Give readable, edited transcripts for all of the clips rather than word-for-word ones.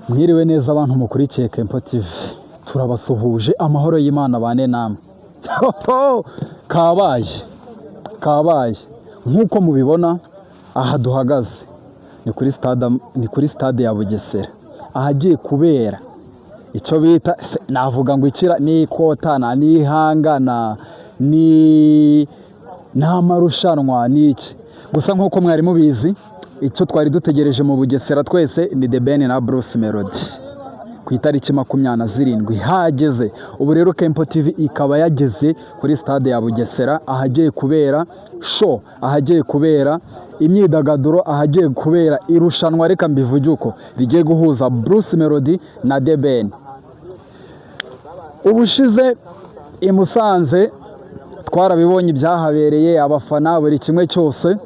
Mwiriwe neza abantu mukurikiye Kempo TV, turabasuhuje amahoro y'Imana bane namwe. Kabaye nk'uko mubibona aha duhagaze ni kuri stade ya Bugesera, ahagiye kubera icyo bita navuga ngo ikira n'ikotana n'ihangana nta marushanwa n'iki. Gusa nk'uko mwari mubizi icyo twari dutegereje mu Bugesera twese ni The Ben na Bruce Melody ku itariki 27 hageze. Ubu rero Kempo TV ikaba yageze kuri stade ya Bugesera, ahagiye kubera show, ahagiye kubera imyidagaduro, ahagiye kubera irushanwa, reka mbivuge uko rigiye guhuza Bruce Melody na The Ben. Ubushize i Musanze twarabibonye ibyahabereye, abafana buri kimwe cyose,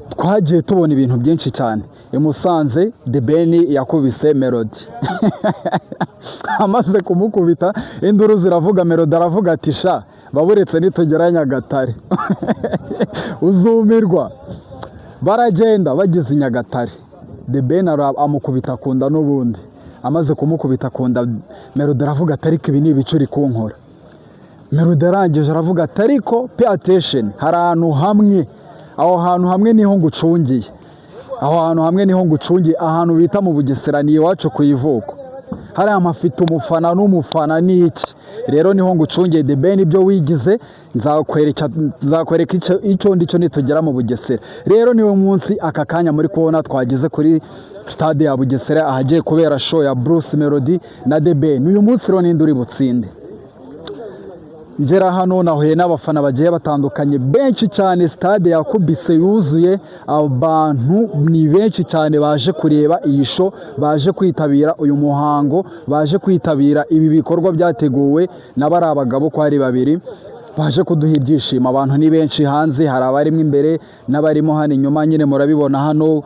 twagiye tubona ibintu byinshi cyane. I Musanze The Ben yakubise Melody amaze kumukubita induru ziravuga, Melody aravuga ati sha baburetse nitugera Nyagatare uzumirwa. Baragenda bageze Nyagatare, The Ben amukubita kunda n'ubundi, amaze kumukubita kunda Melody aravuga ati ariko ibi ni ibicuri kunkora. Melody arangije aravuga ati ariko pay attention, hari ahantu hamwe, aho hantu hamwe niho ngucungiye, aho hantu hamwe niho ngucungiye, ahantu bita mu Bugesera ni iwacu ku ivuko, hari amafite umufana n'umufana n'iki, rero niho ngucungiye The Ben, ibyo wigize nzakwereka icyo ndicyo nitugera mu Bugesera. Rero niwe munsi aka kanya muri kubona twageze kuri stade ya Bugesera, ahagiye kubera show ya Bruce Melody na The Ben. Uyu munsi rero ninde uri butsinde? Ngera hano nahuye n'abafana bagiye batandukanye benshi cyane, stade yakubise yuzuye, abantu ni benshi cyane baje kureba iyi show, baje kwitabira uyu muhango, baje kwitabira ibi bikorwa byateguwe n'abari abagabo ko ari babiri, baje kuduha ibyishimo. Abantu ni benshi hanze, hari abarimo imbere n'abarimo hano inyuma, nyine murabibona hano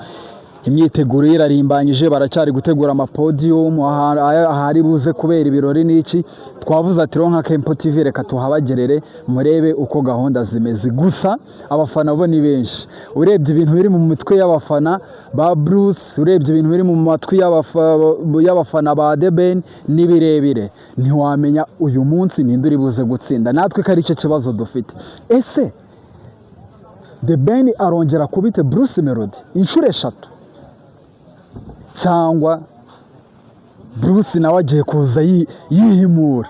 imyiteguro irarimbanyije, baracyari gutegura amapodium ahari buze kubera ibirori n'iki. Twavuze ati ronka Kempo TV reka tuhabagerere murebe uko gahunda zimeze. Gusa abafana bo ni benshi, urebye ibintu biri mu mitwe y'abafana ba Bruce, urebye ibintu biri mu matwi y'abafana ba The Ben ni birebire, ntiwamenya uyu munsi ninde uri buze gutsinda. Natwe ko ari cyo kibazo dufite, ese The Ben arongera kubite Bruce Melody inshuro 3 cyangwa Bruce nawe agiye kuza yihimura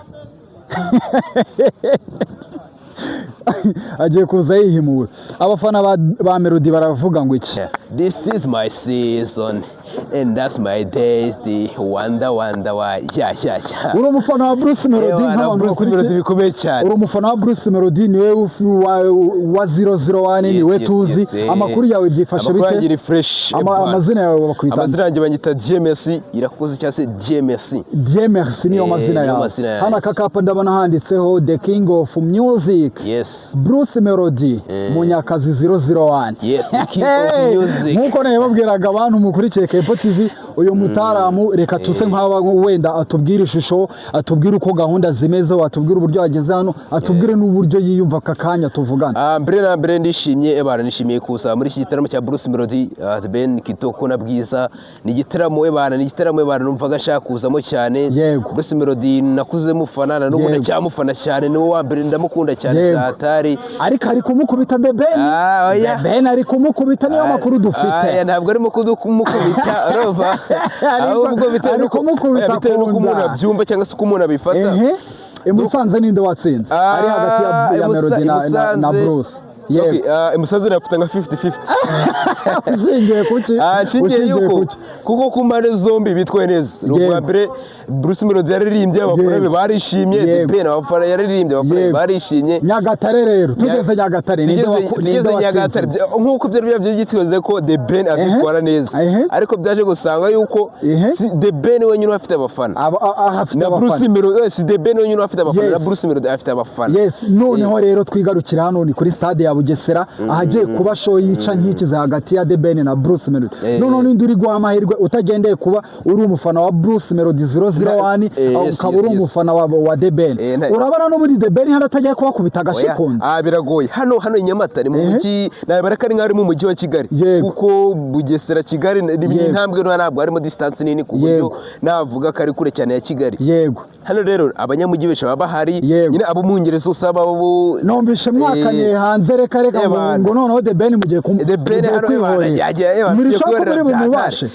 agiye kuza yihimura. Abafana ba Melody baravuga ngo iki? This is my season and that's my days, the wonder why. Uri umufana wa Bruce Melody nk'abantu bakurikiye bikomeye cyane. Uri umufana wa Bruce Melody, niwe wa 001, niwe tuzi. Amakuru yawe byifashe bite? Amakuru fresh. Amazina yawe bakwita? Amazina yanjye banyita DMS, irakoze cyangwa se DMS. DMS niyo mazina yawe. Hano akakapa ndabona handitseho The King of Music. Yes. Bruce Melody Munyakazi 001. Yes, The King of Music. Nkuko nababwiraga abantu mukurikiye Kempo TV, uyu mutaramu reka tuse nk'aba wenda atubwira ishusho, atubwira uko gahunda zimeze, atubwira uburyo ageze hano, atubwire n'uburyo yiyumva aka kanya tuvugana. Mbere ndishimye, nishimiye kuza muri iki gitaramo cya Bruce Melody, The Ben, Kitoko na Bwiza. Ni igitaramo numvaga nshaka kuzamo cyane. Bruce Melody nakuze mufana na n'ubu ndacyamufana cyane, niwe wa mbere ndamukunda cyane zatari. Ariko kumukubita The Ben, The Ben ari kumukubita, niyo makuru dufite. Ntabwo ari kumukubita arova, ahubwo bitewe n'uko umuntu abyumva cyangwa se uko umuntu abifata. Musanze ninde watsinze ari hagati ya Melody na Bruce? Musanze nafite nka 50-50. Ushingiye kuki? Ushingiye yuko kuko ku mpande zombi bitwaye neza. Ubwa mbere Bruce Melody yaririmbye, abafana be barishimye, The Ben abafana yaririmbye, abafana barishimye. Nyagatare rero tugeze Nyagatare, ninde Nyagatare nk'uko byari byiteze ko The Ben azitwara neza, ariko byaje gusanga yuko The Ben wenyine afite abafana na Bruce Melody, The Ben wenyine afite abafana na Bruce Melody afite abafana. Yes, noneho rero twigarukira hano ni kuri stade ya Bugesera ahagiye kuba show yica nkikize hagati ya The Ben na Bruce Melody. None n'indi uri guha amahirwe utagendeye kuba uri umufana wa Bruce Melody 001 ukaba uri umufana wa The Ben. Urabona no muri The Ben haratajya kuba kubita agashikunda. Biragoye hano i Nyamata ni mu mujyi nabaraka ari nk'ari mu mujyi wa Kigali kuko Bugesera Kigali intambwe ntabwo harimo distance nini ku buryo navuga ko ari kure cyane ya Kigali. Yego hano rero abanyamujyi benshi baba bahari nyine abo mu ngere zose abo nombishe mwakanye hanze reka ngo noneho The Ben mugiye The Ben hano yagiye muri shoko muri mubashe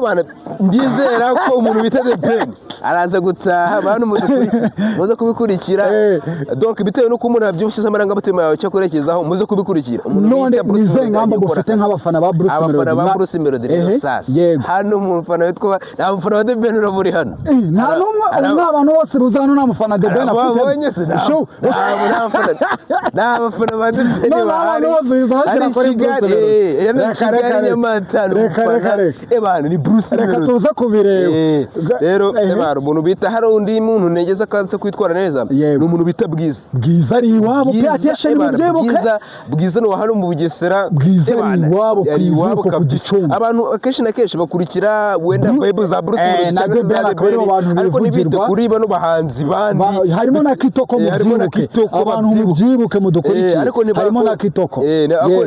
bana ndizera ko umuntu bita The Ben araza gutaha abantu muze kubikurikira donc bitewe no kumuntu abyushyize amaranga batima yawe cyo kurekezaho muze kubikurikira none nize ngamba gufite nk'abafana ba Bruce Melody abafana ba Bruce Melody rero sasa hano umufana witwa nta mufana wa The Ben uraburi hano nta numwe abantu bose buzano nta mufana The Ben abonye se nta abafana ba The Ben bahari ari Kigali Kigali Nyamata abantu ni Bruce Melody reka tuza kubireba rero umuntu bita hari undi muntu negeza kanse kwitwara neza ni umuntu bita Bwiza ari iwabo pyateshe Bwiza no hano mu Bugesera Bwiza ari iwabo kwivuko ku Gicumbi abantu akenshi na kenshi bakurikira wenda Bible za Bruce Melody na The Ben ariko nibite kuri bano bahanzi bandi harimo na Kitoko mubyibuke abantu mubyibuke mudukurikire harimo na Kitoko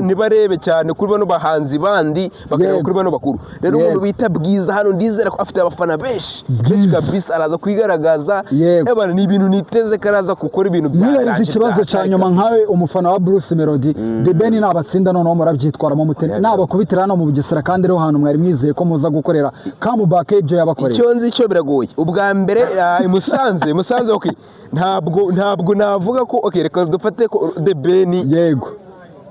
nibarebe cyane kuri bano bahanzi bandi bakareba kuri bano bakuru rero umuntu bita Bwiza hano ndizera ko afite abafana benshi kabisa araza kwigaragaza ni ibintu niteze karaza gukora ibintu byaranje ikibazo cya nyuma nkawe umufana wa Bruce Melody The Ben nabatsinda noneho murabyitwaramo mutene nabakubitira hano mu Bugesera kandi rero hano mwari mwizeye ko muza gukorera comeback ibyo yabakoreye icyo nzi cyo biragoye ubwa mbere Musanze okay ntabwo navuga ko okay reka dufate ko The Ben yego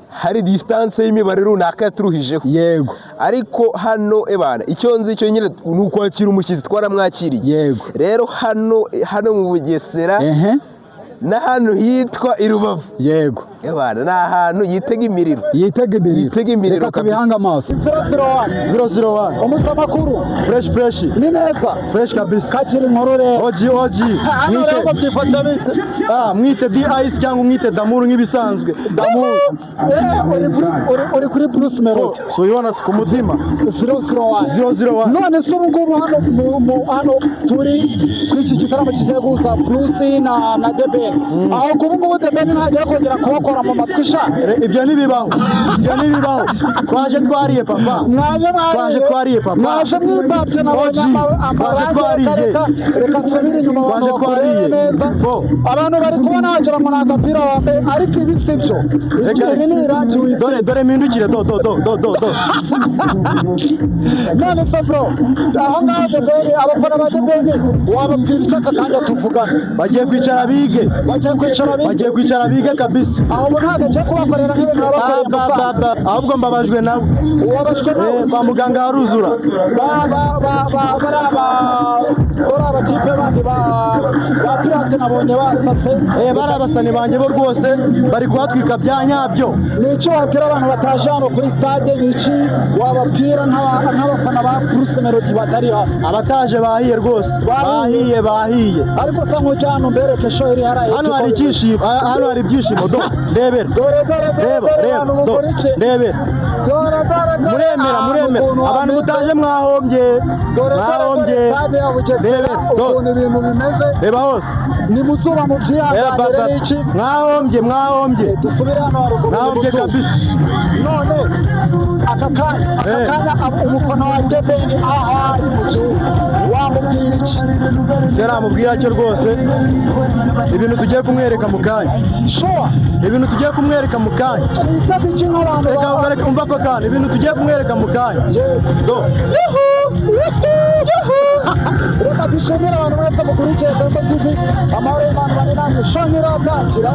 hari distance y'imibare runaka yaturuhijeho yego ariko hano ebana icyo nzi cyo nyine nukwakira umushyitsi twaramwakiriye yego rero hano mu Bugesera na hano hitwa Irubavu yego ebana na ahantu yitega imiriro reka tubihanga amaso 001 umusamakuru fresh ni neza fresh kabisa kakiri nkorore oji mwite ice cyangwa mwite Damuru nk'ibisanzwe Damuru uri kuri Bruce Melody so yibona ku mutima 001 none se ubu ngubu hano turi kuri iki gitaramo kigiye guza Bruce na The Ben aho ubu ngubu The Ben ntajya kongera kubakora mu matwi sha ibyo ntibibaho twaje twariye papa mwaje mwibapye reka nsubire inyuma twaje twariye abantu bari kubona wagira ngo ni agapira wambaye ariko ibi si byo ibi ni irangi wise dore mpindukire do none se bro aho ngaho The Ben abafana ba The Ben wababwira icyo akakanya tuvugana bagiye kwicara bige kabisa aho ntabwo cyo kubakorera nk'ibintu babakoreye Musanze ahubwo mbabajwe nawe kwa muganga haruzura bari abatipe bandi ba pirate nabonye basatse bari abasani banjye bo rwose bari kuhatwika bya nyabyo ni icyo wabwira abantu bataje hano kuri stade ni iki wababwira nk'abafana ba Bruce Melody batari hano abataje bahiye rwose bahiye ariko sa nk'ujya hano mbereke show iri haraye hano hari ibyishimo ndebera muremera abantu mutaje mwahombye ukuntu ibintu bimeze reba hose ni muzuba mu byihanganire n'iki mwahombye dusubire hano haruguru mwahombye kabisa none aka kanya umufana wa The Ben aho ari mu gihugu wamubwira iki yaramubwira cyo rwose ibintu tugiye kumwereka mu kanya ibintu tugiye kumwereka mu kanya twitabe iki nk'abantu reka umva ko kandi ibintu tugiye kumwereka mu kanya reka dushimire abantu mwese mukurikiye Tembo TV amahoro y'Imana bane namwe shonira atakira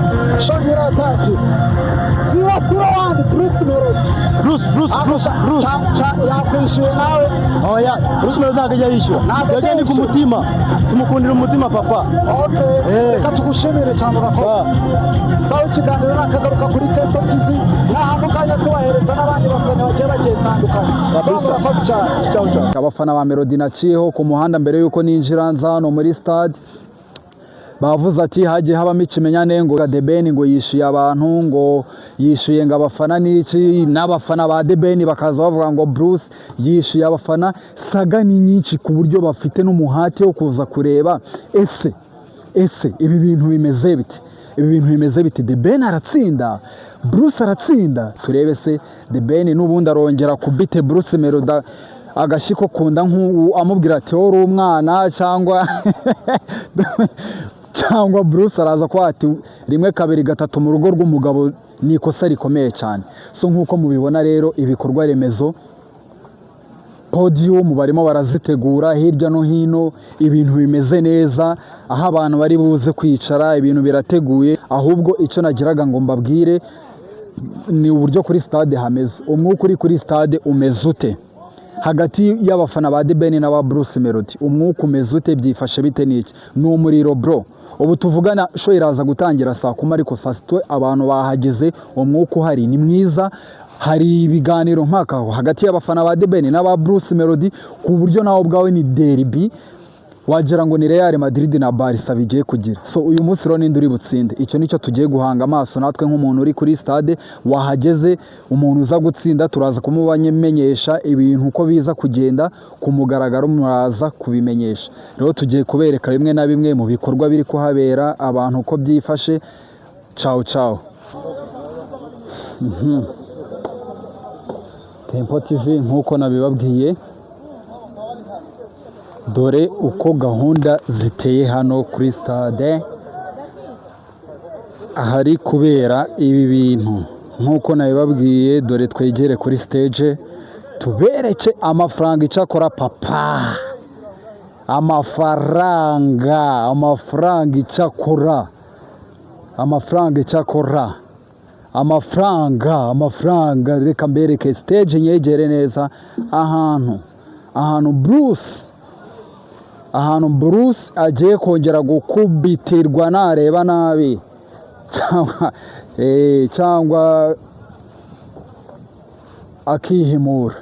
001 Bruce Melody yakwishyuye nawe oya Bruce Melody ntabwo ajya yishyura yajya ni ku mutima tumukundira umutima papa reka tugushimire cyane urakoze sawa ikiganiro nakagaruka kuri Tembo TV n'ahantu kanya tubahereza n'abandi bafana bagiye batandukanye sawa urakoze cyane abafana ba Melody naciyeho ku muhanda mbere yuko ninjira nza hano muri stade bavuze ati hagiye habamo ikimenyane ngo The Ben ngo yishyuye abantu ngo yishuye ngo abafana n'iki, n'abafana ba The Ben bakaza bavuga ngo Bruce yishuye abafana. Saga ni nyinshi ku buryo bafite n'umuhate wo kuza kureba ese ibi bintu bimeze bite, The Ben aratsinda, Bruce aratsinda. Turebe se The Ben n'ubundi arongera kubite Bruce Melody agashiko kunda amubwira ati uri umwana cyangwa Bruce araza ko ati rimwe kabiri gatatu mu rugo rw'umugabo ni ikosa rikomeye cyane. So nk'uko mubibona rero ibikorwa remezo, podium barimo barazitegura hirya no hino, ibintu bimeze neza, aho abantu bari buze kwicara, ibintu birateguye. Ahubwo icyo nagiraga ngo mbabwire ni uburyo kuri stade hameze. Umwuka uri kuri stade umeze ute hagati y'abafana ba The Ben n'aba Bruce Melody? Umwuka umeze ute? Byifashe bite? N'iki ni umuriro bro. Ubu tuvugana show iraza gutangira saa 10 ariko saa 6 abantu bahageze, umwuka uhari ni mwiza. Hari ibiganiro mpaka hagati y'abafana ba The Ben n'aba Bruce Melody ku buryo naho bwawe ni derby wagira ngo ni Real Madrid na Barca bigiye kugira. So uyu munsi rero ninde uri butsinde? Icyo nicyo tugiye guhanga amaso natwe nk'umuntu uri kuri stade wahageze. Umuntu uza gutsinda turaza kumubamenyesha ibintu uko biza kugenda ku mugaragaro, muraza kubimenyesha. Rero tugiye kubereka bimwe na bimwe mu bikorwa biri kuhabera, abantu uko byifashe. Ciao Tempo TV nk'uko nabibabwiye, dore uko gahunda ziteye hano kuri stade ahari kubera ibi bintu. Nk'uko nabibabwiye, dore twegere kuri stage tubereke amafaranga icyakora papa, amafaranga icyakora, reka mbereke stage nyegere neza ahantu Bruce agiye kongera gukubitirwa nareba nabi cyangwa akihimura.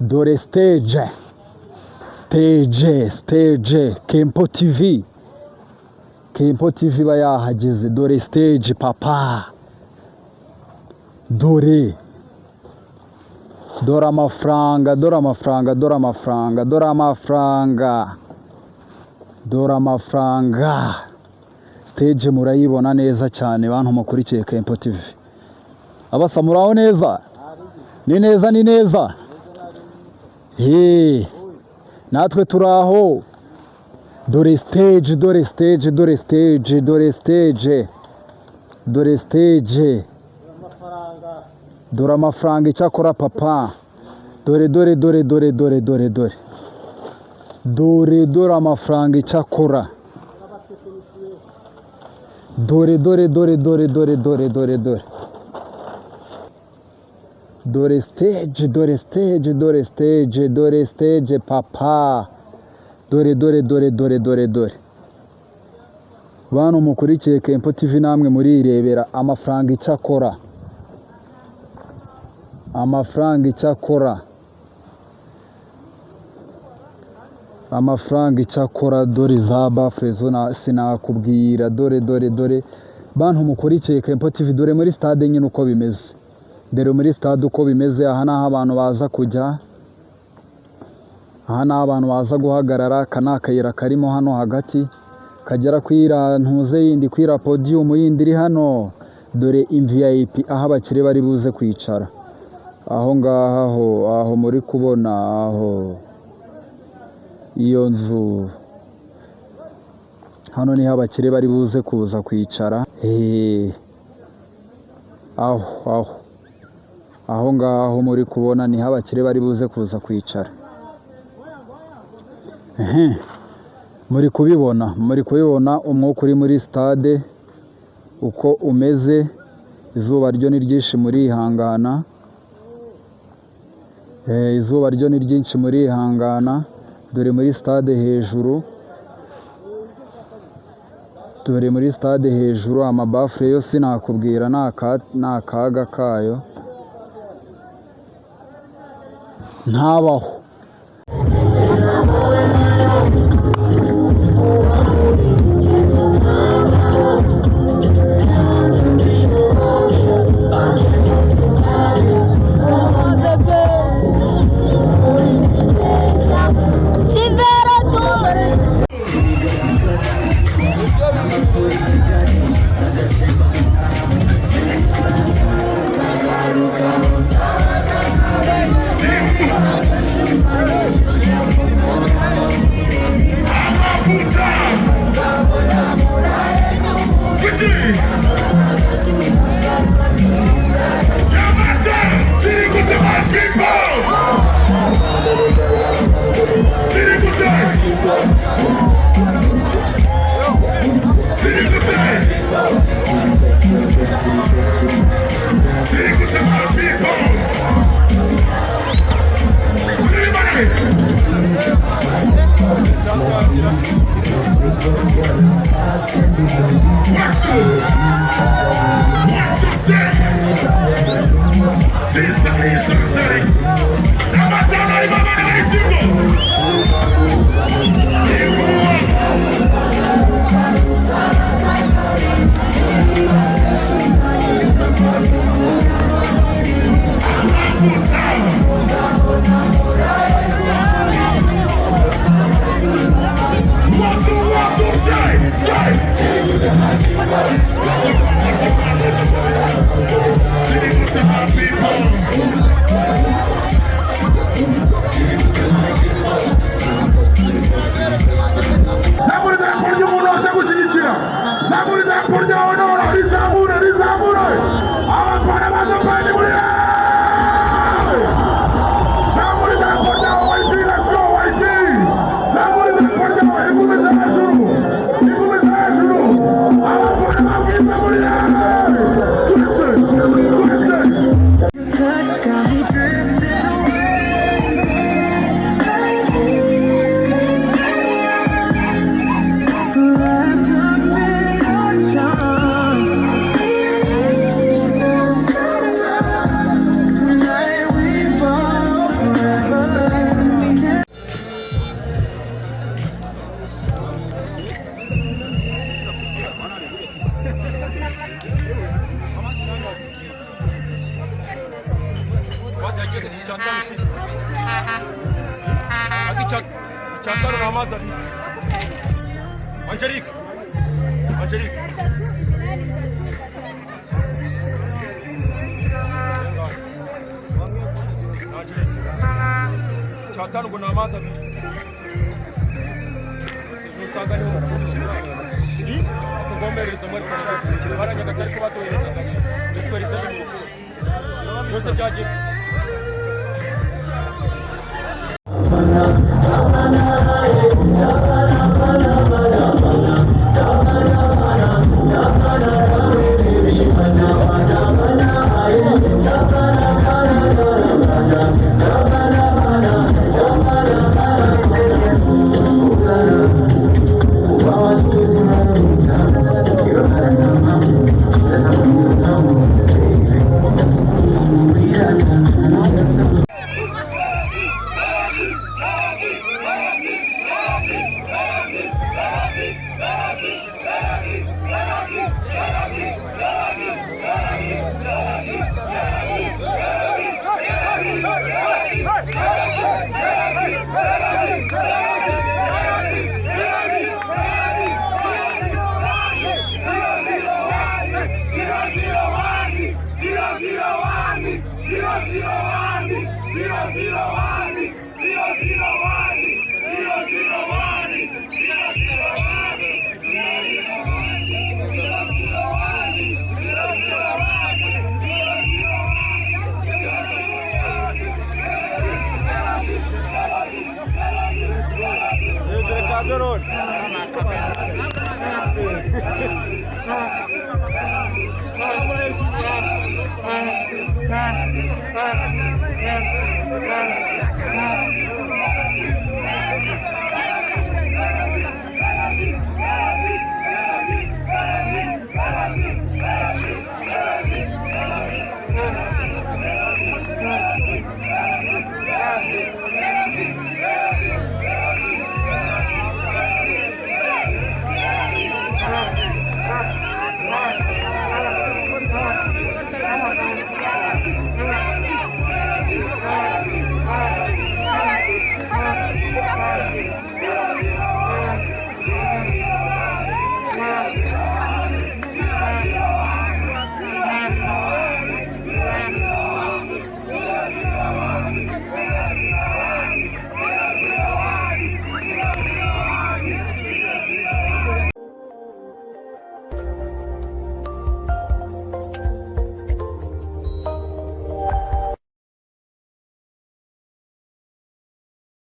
Dore stage Kempo TV bayahageze. Dore stage papa, dore amafaranga, stage murayibona neza cyane bantu mukurikiye Kempo TV. Abasa muraho neza? Ni neza natwe turaho. Dore stage dore amafaranga icyakora papa, dore amafaranga icyakora, dore stage papa, dore bantu mukurikiye Kempo TV namwe murirebera amafaranga icyakora, dore za bafre zona sinakubwira. Dore bantu mukurikiye Kempo TV, dore muri stade nyine uko bimeze. Aha naho abantu baza kujya, aha naho abantu baza guhagarara. Aka ni akayira karimo hano hagati kagera kwira ntuze yindi, kwira podium yindi iri hano. Dore VIP aho abakire bari buze kwicara, aho ngaho, aho muri kubona aho iyo nzu, hano niho abakire bari buze kuza kwicara. Aho ngaho muri kubona niho abakire bari buze kuza kwicara. Muri kubibona umwuka uri muri stade uko umeze. Izuba ryo ni ryinshi murihangana, dore muri stade hejuru, amabafure yo sinakubwira, ni akaga kayo ntabaho. Çatlar namazlar. Angelik. Angelik. Çatlar kuna namazlar. Usanga ni mfundisho. Hapo ngombe rizomari kwa shati. Bara ngaka kali kwa toa ile sasa. Esperi sasa. Joseph Jaji.